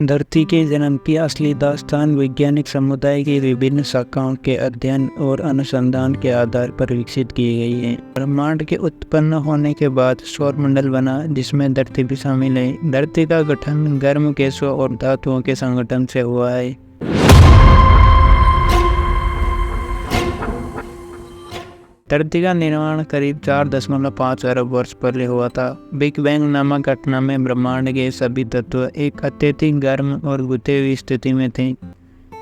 धरती के जन्म की असली दास्तान वैज्ञानिक समुदाय की विभिन्न शाखाओं के अध्ययन और अनुसंधान के आधार पर विकसित की गई है। ब्रह्मांड के उत्पन्न होने के बाद सौरमंडल बना, जिसमें धरती भी शामिल है। धरती का गठन गर्म गैसों और धातुओं के संगठन से हुआ है। धरती का निर्माण करीब 4.5 अरब वर्ष पहले हुआ था। बिग बैंग नामक घटना में ब्रह्मांड के सभी तत्व एक अत्यधिक गर्म और बुझी हुई स्थिति में थे।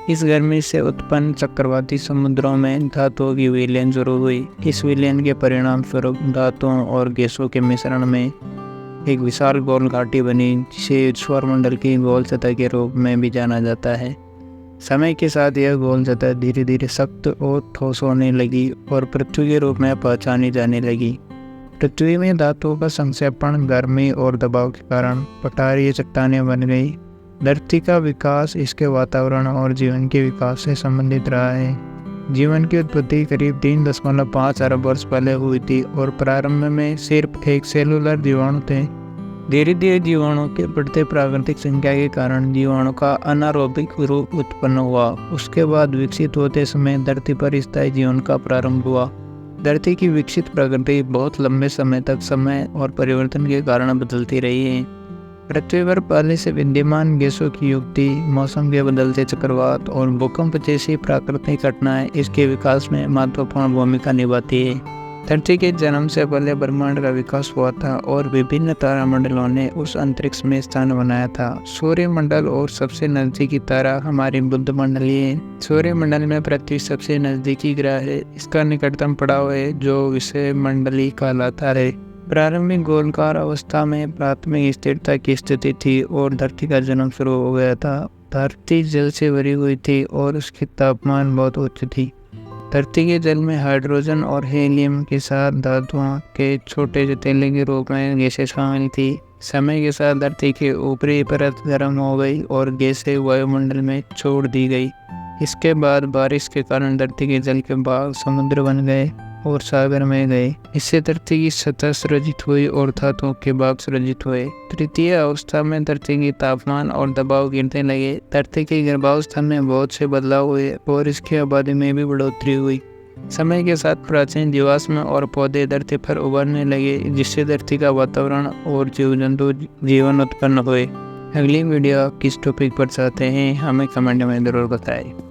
इस गर्मी से उत्पन्न चक्रवाती समुद्रों में धातुओं की विलयन शुरू हुई। इस विलयन के परिणाम स्वरूप धातुओं और गैसों के मिश्रण में एक विशाल गोल घाटी बनी, जिसे सौरमंडल की गोल सतह के रूप में भी जाना जाता है। समय के साथ यह गोल सतह धीरे धीरे सख्त और ठोस होने लगी और पृथ्वी के रूप में पहचानी जाने लगी। पृथ्वी में धातुओं का संक्षेपण, गर्मी और दबाव के कारण पठारीय चट्टानें बन गई। धरती का विकास इसके वातावरण और जीवन के विकास से संबंधित रहा है। जीवन की उत्पत्ति करीब 3.5 अरब वर्ष पहले हुई थी और प्रारंभ में सिर्फ एक सेलुलर जीवाणु थे। धीरे धीरे जीवाणु के बढ़ते प्राकृतिक संख्या के कारण जीवाणु का अनारोबिक रूप उत्पन्न हुआ। उसके बाद विकसित होते समय धरती पर स्थायी जीवन का प्रारंभ हुआ। धरती की विकसित प्रकृति बहुत लंबे समय तक समय और परिवर्तन के कारण बदलती रही है। पृथ्वी पर पहले से विद्यमान गैसों की युक्ति, मौसम के बदलते चक्रवात और भूकंप जैसी प्राकृतिक घटनाएं इसके विकास में महत्वपूर्ण भूमिका निभाती है। धरती के जन्म से पहले ब्रह्मांड का विकास हुआ था और विभिन्न तारामंडलों ने उस अंतरिक्ष में स्थान बनाया था। सूर्यमंडल और सबसे नजदीकी तारा हमारी बुध मंडली है। सूर्यमंडल में पृथ्वी सबसे नजदीकी ग्रह है। इसका निकटतम पड़ाव है जो विषय मंडली कहलाता है। प्रारंभिक गोलाकार अवस्था में प्राथमिक स्थिरता की स्थिति थी और धरती का जन्म शुरू हो गया था। धरती जल से भरी हुई थी और उसकी तापमान बहुत उच्च थी। धरती के जल में हाइड्रोजन और हीलियम के साथ धातुओं के छोटे जतीले के रूप में गैसें शामिल थी। समय के साथ धरती की ऊपरी परत गर्म हो गई और गैसें वायुमंडल में छोड़ दी गई। इसके बाद बारिश के कारण धरती के जल के भाग समुद्र बन गए और सागर में गए। इससे धरती की सतह सृजित हुई और धातुओं के भाग सृजित हुए। तृतीय अवस्था में धरती की तापमान और दबाव गिरने लगे। धरती के गर्भावस्था में बहुत से बदलाव हुए और इसकी आबादी में भी बढ़ोतरी हुई। समय के साथ प्राचीन जीवाश्म और पौधे धरती पर उभरने लगे, जिससे धरती का वातावरण और जीव जंतु जीवन उत्पन्न हुए। अगली वीडियो किस टॉपिक पर चाहते हैं हमें कमेंट में जरूर बताएं।